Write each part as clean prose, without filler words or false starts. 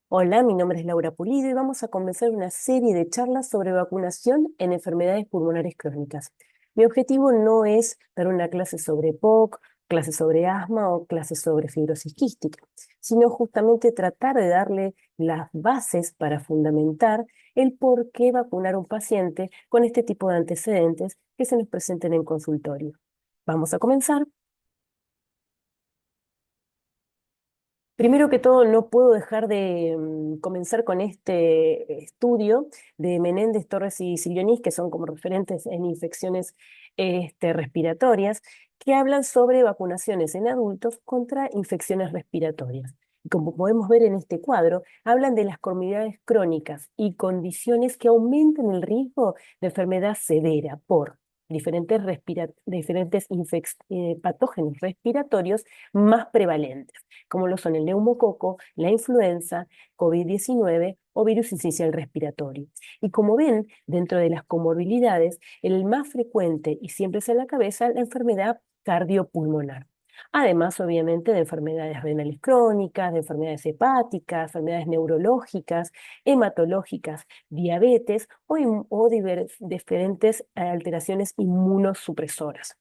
Hola, mi nombre es Laura Pulido y vamos a comenzar una serie de charlas sobre vacunación en enfermedades pulmonares crónicas. Mi objetivo no es dar una clase sobre POC, clase sobre asma o clase sobre fibrosis quística, sino justamente tratar de darle las bases para fundamentar el por qué vacunar a un paciente con este tipo de antecedentes que se nos presenten en consultorio. Vamos a comenzar. Primero que todo, no puedo dejar de comenzar con este estudio de Menéndez, Torres y Silionis, que son como referentes en infecciones respiratorias, que hablan sobre vacunaciones en adultos contra infecciones respiratorias. Y como podemos ver en este cuadro, hablan de las comorbilidades crónicas y condiciones que aumentan el riesgo de enfermedad severa por diferentes patógenos respiratorios más prevalentes como lo son el neumococo, la influenza, COVID-19 o virus incisional respiratorio. Y como ven, dentro de las comorbilidades, el más frecuente y siempre es en la cabeza, la enfermedad cardiopulmonar. Además, obviamente, de enfermedades renales crónicas, de enfermedades hepáticas, enfermedades neurológicas, hematológicas, diabetes o diferentes alteraciones inmunosupresoras.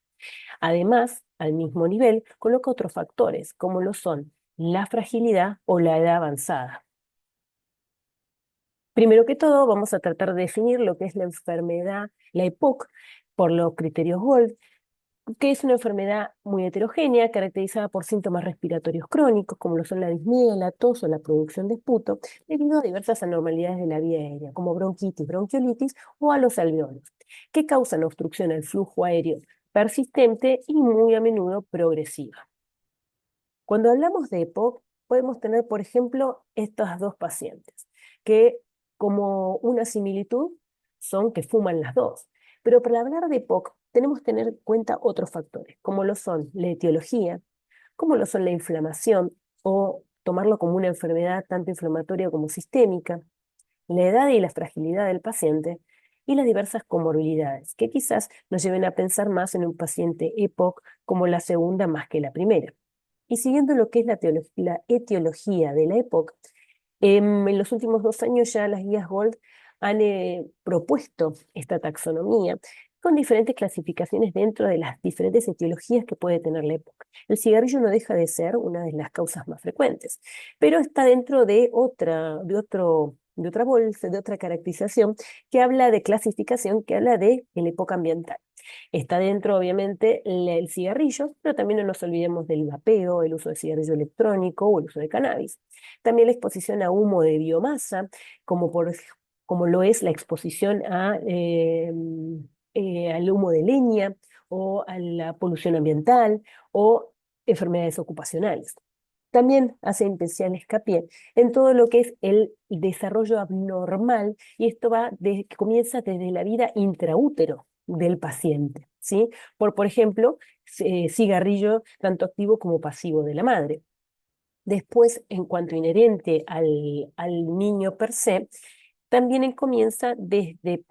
Además, al mismo nivel, coloca otros factores, como lo son la fragilidad o la edad avanzada. Primero que todo, vamos a tratar de definir lo que es la enfermedad, la EPOC, por los criterios Gold, que es una enfermedad muy heterogénea, caracterizada por síntomas respiratorios crónicos, como lo son la disnea, la tos o la producción de esputo, debido a diversas anormalidades de la vía aérea, como bronquitis, bronquiolitis o a los alveolos, que causan obstrucción al flujo aéreo persistente y muy a menudo progresiva. Cuando hablamos de EPOC, podemos tener, por ejemplo, estas dos pacientes, que como una similitud son que fuman las dos. Pero para hablar de EPOC, tenemos que tener en cuenta otros factores, como lo son la etiología, como lo son la inflamación, o tomarlo como una enfermedad tanto inflamatoria como sistémica, la edad y la fragilidad del paciente, y las diversas comorbilidades, que quizás nos lleven a pensar más en un paciente EPOC como la segunda más que la primera. Y siguiendo lo que es la etiología de la época, en los últimos 2 años ya las guías Gold han propuesto esta taxonomía con diferentes clasificaciones dentro de las diferentes etiologías que puede tener la época. El cigarrillo no deja de ser una de las causas más frecuentes, pero está dentro de otra bolsa, de otra caracterización que habla de clasificación, que habla de la época ambiental. Está dentro, obviamente, el cigarrillo, pero también no nos olvidemos del vapeo, el uso de cigarrillo electrónico o el uso de cannabis. También la exposición a humo de biomasa, como, como lo es la exposición al humo de leña o a la polución ambiental o enfermedades ocupacionales. También hace especial hincapié en todo lo que es el desarrollo abnormal, y esto que comienza desde la vida intraútero del paciente, ¿sí? Por ejemplo, cigarrillo tanto activo como pasivo de la madre. Después, en cuanto inherente al niño per se, también comienza desde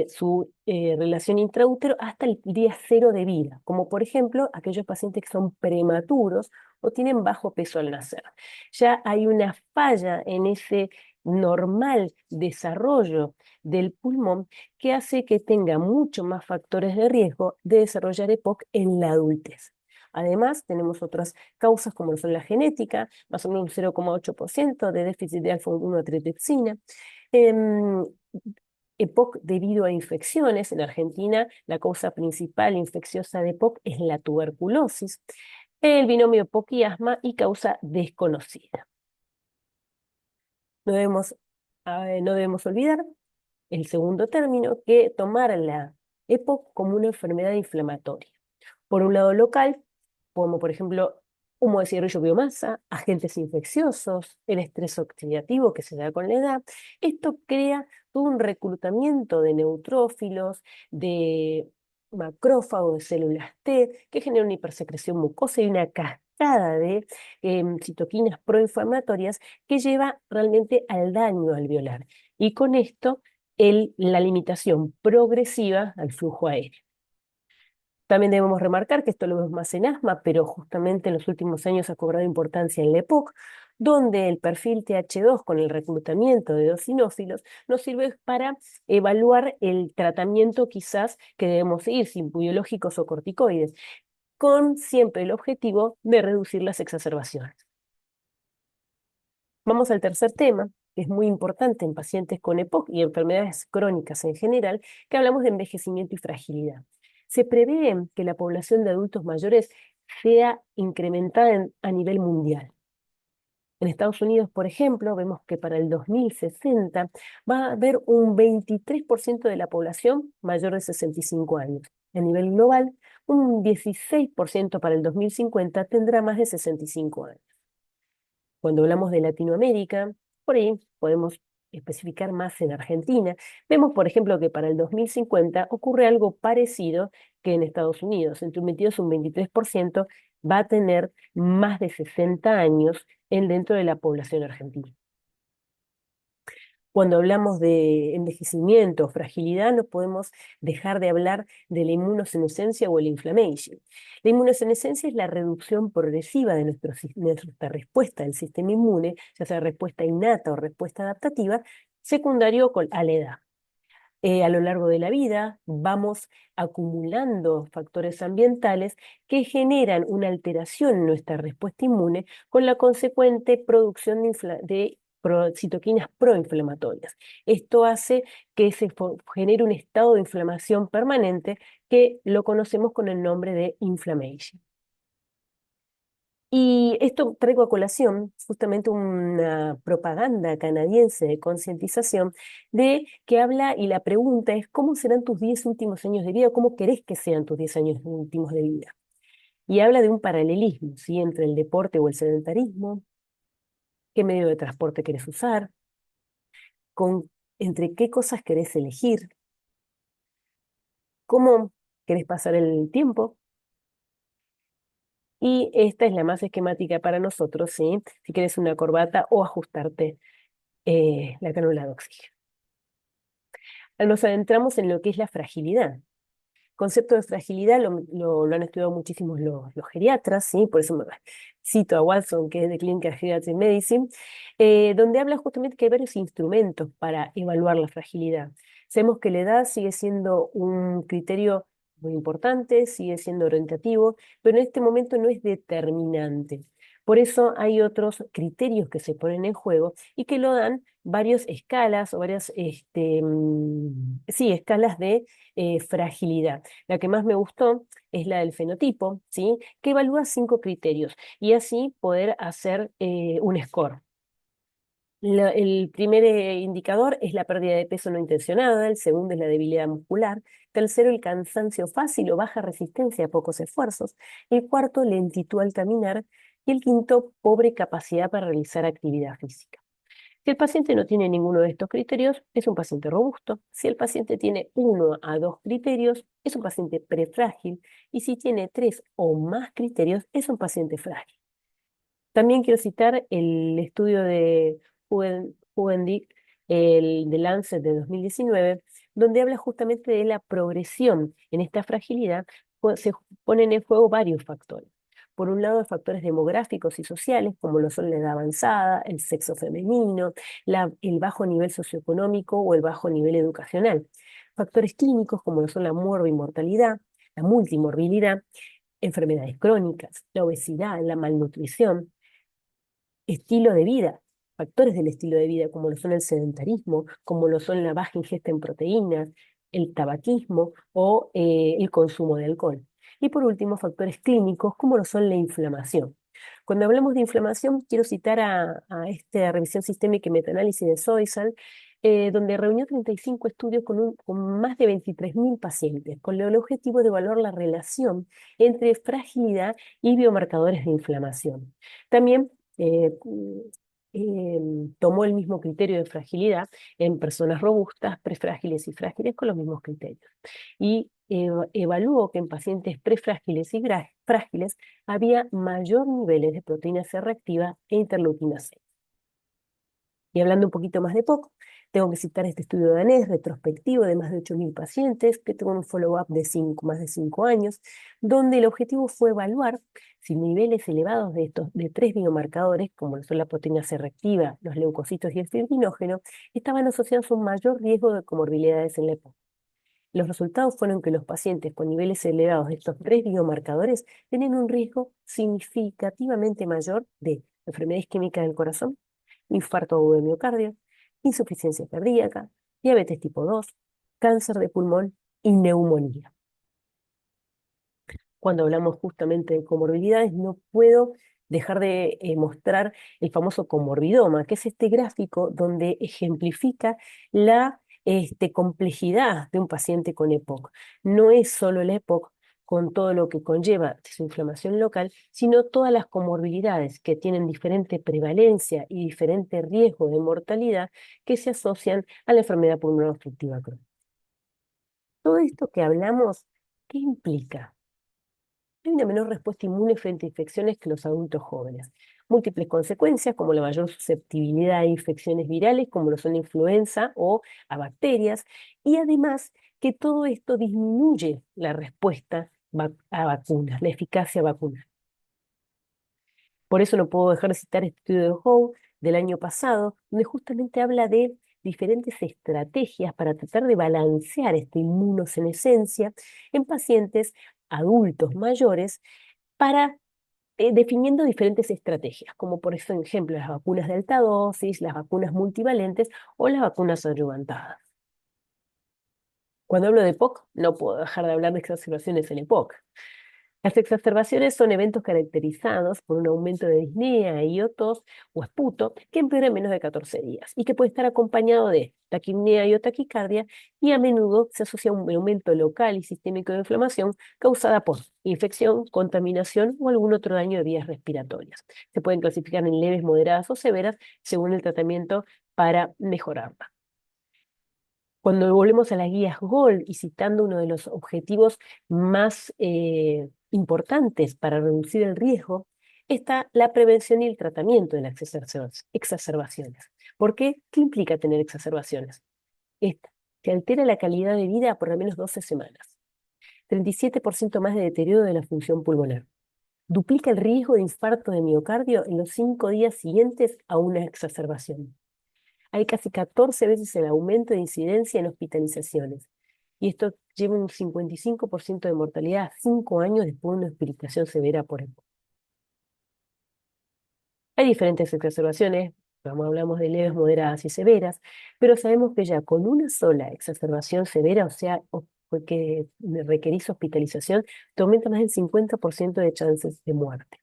su relación intraútero hasta el día cero de vida, como por ejemplo aquellos pacientes que son prematuros o tienen bajo peso al nacer. Ya hay una falla en ese normal desarrollo del pulmón que hace que tenga mucho más factores de riesgo de desarrollar EPOC en la adultez. Además, tenemos otras causas como son la genética, más o menos un 0,8% de déficit de alfa-1 antitrypsina. Em, EPOC debido a infecciones. En Argentina, la causa principal infecciosa de EPOC es la tuberculosis. El binomio EPOC y asma y causa desconocida. No debemos, no debemos olvidar el segundo término, que tomar la EPOC como una enfermedad inflamatoria. Por un lado local, como por ejemplo humo de cigarrillo biomasa, agentes infecciosos, el estrés oxidativo que se da con la edad. Esto crea todo un reclutamiento de neutrófilos, de macrófagos, de células T, que genera una hipersecreción mucosa y una cascada de citoquinas proinflamatorias que lleva realmente al daño alveolar. Y con esto, la limitación progresiva al flujo aéreo. También debemos remarcar que esto lo vemos más en asma, pero justamente en los últimos años ha cobrado importancia en la EPOC, donde el perfil TH2 con el reclutamiento de eosinófilos nos sirve para evaluar el tratamiento quizás que debemos seguir, si biológicos o corticoides, con siempre el objetivo de reducir las exacerbaciones. Vamos al tercer tema, que es muy importante en pacientes con EPOC y enfermedades crónicas en general, que hablamos de envejecimiento y fragilidad. Se prevé que la población de adultos mayores sea incrementada a nivel mundial. En Estados Unidos, por ejemplo, vemos que para el 2060 va a haber un 23% de la población mayor de 65 años. A nivel global, un 16% para el 2050 tendrá más de 65 años. Cuando hablamos de Latinoamérica, por ahí podemos especificar más en Argentina. Vemos, por ejemplo, que para el 2050 ocurre algo parecido que en Estados Unidos. Entre un 22 y un 23% va a tener más de 60 años dentro de la población argentina. Cuando hablamos de envejecimiento, fragilidad, no podemos dejar de hablar de la inmunosenescencia o el inflammation. La inmunosenescencia es la reducción progresiva de nuestra respuesta del sistema inmune, ya sea respuesta innata o respuesta adaptativa, secundario a la edad. A lo largo de la vida vamos acumulando factores ambientales que generan una alteración en nuestra respuesta inmune con la consecuente producción de citoquinas proinflamatorias. Esto hace que se genere un estado de inflamación permanente que lo conocemos con el nombre de inflammation. Y esto traigo a colación justamente una propaganda canadiense de concientización de que habla y la pregunta es ¿cómo serán tus 10 últimos años de vida? ¿Cómo querés que sean tus 10 años últimos de vida? Y habla de un paralelismo, ¿sí? Entre el deporte o el sedentarismo, qué medio de transporte querés usar, entre qué cosas querés elegir, cómo querés pasar el tiempo. Y esta es la más esquemática para nosotros, ¿sí? Si querés una corbata o ajustarte la cánula de oxígeno. Nos adentramos en lo que es la fragilidad. Concepto de fragilidad lo han estudiado muchísimos los geriatras, ¿sí? Por eso cito a Watson, que es de Clinical Geriatric Medicine, donde habla justamente que hay varios instrumentos para evaluar la fragilidad. Sabemos que la edad sigue siendo un criterio muy importante, sigue siendo orientativo, pero en este momento no es determinante. Por eso hay otros criterios que se ponen en juego y que lo dan varias escalas o varias sí, escalas de fragilidad. La que más me gustó es la del fenotipo, ¿sí? Que evalúa 5 criterios y así poder hacer un score. El primer indicador es la pérdida de peso no intencionada, el segundo es la debilidad muscular, tercero el cansancio fácil o baja resistencia a pocos esfuerzos, el cuarto lentitud al caminar y el quinto pobre capacidad para realizar actividad física. Si el paciente no tiene ninguno de estos criterios, es un paciente robusto. Si el paciente tiene 1 a 2 criterios, es un paciente prefrágil. Y si tiene 3 o más criterios, es un paciente frágil. También quiero citar el estudio de Hugendick, el de Lancet de 2019, donde habla justamente de la progresión en esta fragilidad. Se ponen en juego varios factores. Por un lado, factores demográficos y sociales, como lo son la edad avanzada, el sexo femenino, el bajo nivel socioeconómico o el bajo nivel educacional. Factores clínicos, como lo son la morbimortalidad, la multimorbilidad, enfermedades crónicas, la obesidad, la malnutrición, estilo de vida, factores del estilo de vida, como lo son el sedentarismo, como lo son la baja ingesta en proteínas, el tabaquismo o el consumo de alcohol. Y por último, factores clínicos, como lo son la inflamación. Cuando hablamos de inflamación, quiero citar a esta revisión sistémica y metaanálisis de Soisal, donde reunió 35 estudios con más de 23.000 pacientes, con el objetivo de evaluar la relación entre fragilidad y biomarcadores de inflamación. También eh, tomó el mismo criterio de fragilidad en personas robustas, prefrágiles y frágiles con los mismos criterios. Y evaluó que en pacientes prefrágiles y frágiles había mayor niveles de proteína C reactiva e interleuquina 6. Y hablando un poquito más de POC, Tengo que citar este estudio danés retrospectivo de más de 8.000 pacientes, que tuvo un follow-up de más de 5 años, donde el objetivo fue evaluar si niveles elevados de estos de tres biomarcadores, como son la proteína C reactiva, los leucocitos y el fibrinógeno, estaban asociados a un mayor riesgo de comorbilidades en la época. Los resultados fueron que los pacientes con niveles elevados de estos tres biomarcadores tenían un riesgo significativamente mayor de enfermedad isquémica del corazón, infarto agudo de miocardio, insuficiencia cardíaca, diabetes tipo 2, cáncer de pulmón y neumonía. Cuando hablamos justamente de comorbilidades, no puedo dejar de mostrar el famoso comorbidoma, que es este gráfico donde ejemplifica la complejidad de un paciente con EPOC. No es solo el EPOC con todo lo que conlleva de su inflamación local, sino todas las comorbilidades que tienen diferente prevalencia y diferente riesgo de mortalidad que se asocian a la enfermedad pulmonar obstructiva crónica. Todo esto que hablamos, ¿qué implica? Hay una menor respuesta inmune frente a infecciones que los adultos jóvenes. Múltiples consecuencias, como la mayor susceptibilidad a infecciones virales, como lo son la influenza o a bacterias, y además que todo esto disminuye la respuesta a vacunas, la eficacia vacunal. Por eso no puedo dejar de citar este estudio de Howe del año pasado, donde justamente habla de diferentes estrategias para tratar de balancear esta inmunosenescencia en pacientes adultos mayores para definiendo diferentes estrategias, como por ejemplo las vacunas de alta dosis, las vacunas multivalentes o las vacunas adyuvantadas. Cuando hablo de EPOC, no puedo dejar de hablar de exacerbaciones en EPOC. Las exacerbaciones son eventos caracterizados por un aumento de disnea y o tos o esputo que empeora en menos de 14 días y que puede estar acompañado de taquipnea y o taquicardia, y a menudo se asocia a un aumento local y sistémico de inflamación causada por infección, contaminación o algún otro daño de vías respiratorias. Se pueden clasificar en leves, moderadas o severas según el tratamiento para mejorarla. Cuando volvemos a las guías GOLD y citando uno de los objetivos más importantes para reducir el riesgo, está la prevención y el tratamiento de las exacerbaciones. ¿Por qué? ¿Qué implica tener exacerbaciones? Esta, que altera la calidad de vida por al menos 12 semanas, 37% más de deterioro de la función pulmonar, duplica el riesgo de infarto de miocardio en los 5 días siguientes a una exacerbación. Hay casi 14 veces el aumento de incidencia en hospitalizaciones. Y esto lleva un 55% de mortalidad a 5 años después de una hospitalización severa por EPOC. Hay diferentes exacerbaciones, como hablamos de leves, moderadas y severas, pero sabemos que ya con una sola exacerbación severa, o sea, que requerís hospitalización, te aumenta más del 50% de chances de muerte.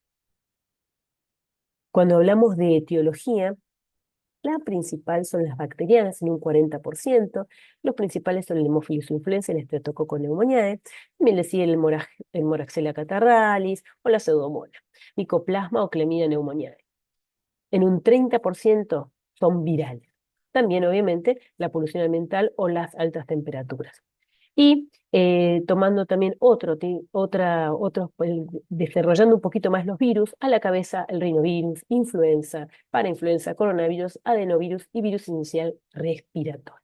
Cuando hablamos de etiología, la principal son las bacterianas en un 40%, los principales son el Haemophilus influenzae, el Streptococcus pneumoniae, también le sigue el Moraxella catarrhalis o la Pseudomonas, Mycoplasma o Clemidia pneumoniae. En un 30% son virales. También, obviamente, la polución ambiental o las altas temperaturas. Y tomando también desarrollando un poquito más los virus, a la cabeza el rinovirus, influenza, parainfluenza, coronavirus, adenovirus y virus inicial respiratorio.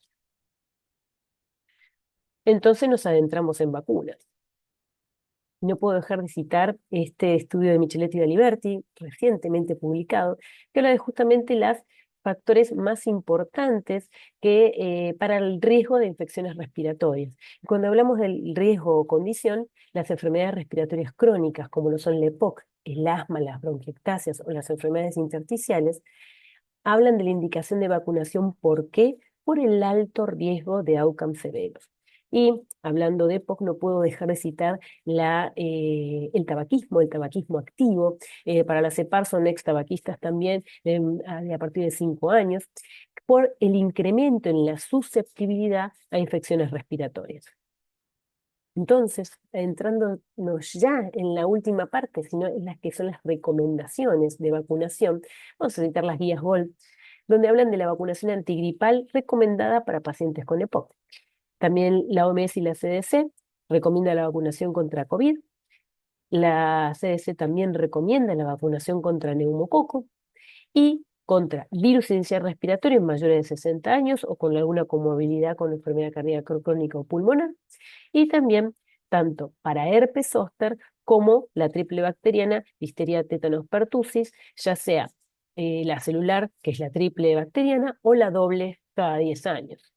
Entonces nos adentramos en vacunas. No puedo dejar de citar este estudio de Micheletti y Aliberti, recientemente publicado, que habla de justamente los factores más importantes para el riesgo de infecciones respiratorias. Y cuando hablamos del riesgo o condición, las enfermedades respiratorias crónicas, como lo son la EPOC, el asma, las bronquiectasias o las enfermedades intersticiales, hablan de la indicación de vacunación. ¿Por qué? Por el alto riesgo de outcomes severos. Y hablando de EPOC, no puedo dejar de citar el tabaquismo activo. Para las EPAR son ex-tabaquistas también a partir de 5 años, por el incremento en la susceptibilidad a infecciones respiratorias. Entonces, entrándonos ya en la última parte, sino en las que son las recomendaciones de vacunación, vamos a citar las guías GOLD, donde hablan de la vacunación antigripal recomendada para pacientes con EPOC. También la OMS y la CDC recomiendan la vacunación contra COVID. La CDC también recomienda la vacunación contra neumococo. Y contra virus sincicial respiratorio en mayores de 60 años o con alguna comorbilidad con enfermedad cardíaca crónica o pulmonar, y también tanto para herpes zóster como la triple bacteriana, difteria, tétanos, pertusis, ya sea la celular, que es la triple bacteriana, o la doble cada 10 años.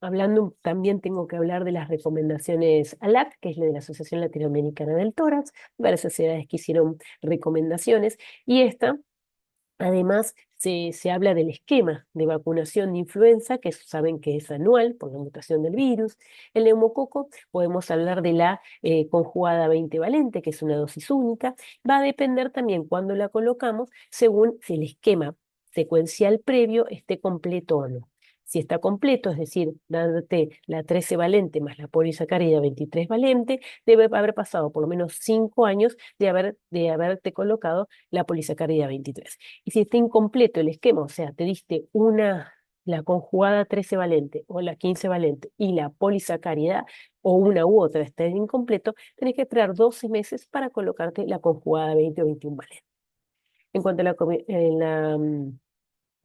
Hablando, también tengo que hablar de las recomendaciones ALAT, que es la de la Asociación Latinoamericana del Tórax, varias sociedades que hicieron recomendaciones, y esta, además, se habla del esquema de vacunación de influenza, que saben que es anual por la mutación del virus. El neumococo, podemos hablar de la conjugada 20 valente, que es una dosis única. Va a depender también cuando la colocamos, según si el esquema secuencial previo esté completo o no. Si está completo, es decir, dándote la 13 valente más la polisacárida 23 valente, debe haber pasado por lo menos 5 años de haberte colocado la polisacárida 23. Y si está incompleto el esquema, o sea, te diste la conjugada 13 valente o la 15 valente y la polisacárida o una u otra está incompleto, tenés que esperar 12 meses para colocarte la conjugada 20 o 21 valente. En cuanto a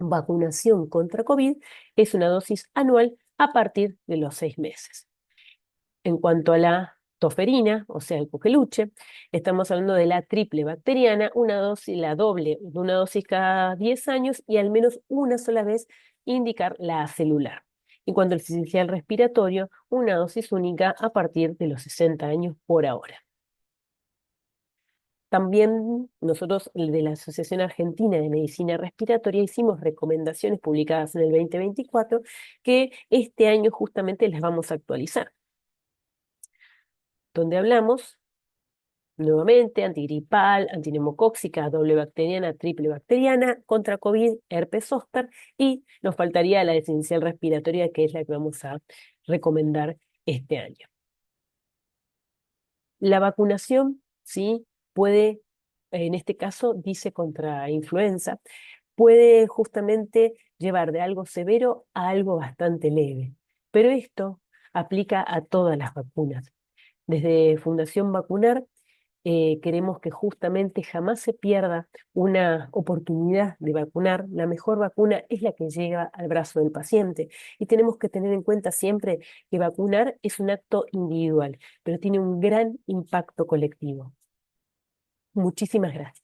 vacunación contra COVID, es una dosis anual a partir de los 6 meses. En cuanto a la toferina, o sea, el coqueluche, estamos hablando de la triple bacteriana, una dosis, la doble, una dosis cada 10 años y al menos una sola vez indicar la celular. En cuanto al sincicial respiratorio, una dosis única a partir de los 60 años por ahora. También nosotros, de la Asociación Argentina de Medicina Respiratoria, hicimos recomendaciones publicadas en el 2024 que este año justamente las vamos a actualizar, donde hablamos nuevamente antigripal, antineumocóxica, doble bacteriana, triple bacteriana, contra COVID, herpes zóster, y nos faltaría la esencial respiratoria, que es la que vamos a recomendar este año. La vacunación, sí, puede, en este caso, dice contra influenza, puede justamente llevar de algo severo a algo bastante leve, pero esto aplica a todas las vacunas. Desde Fundación Vacunar queremos que justamente jamás se pierda una oportunidad de vacunar. La mejor vacuna es la que llega al brazo del paciente y tenemos que tener en cuenta siempre que vacunar es un acto individual, pero tiene un gran impacto colectivo. Muchísimas gracias.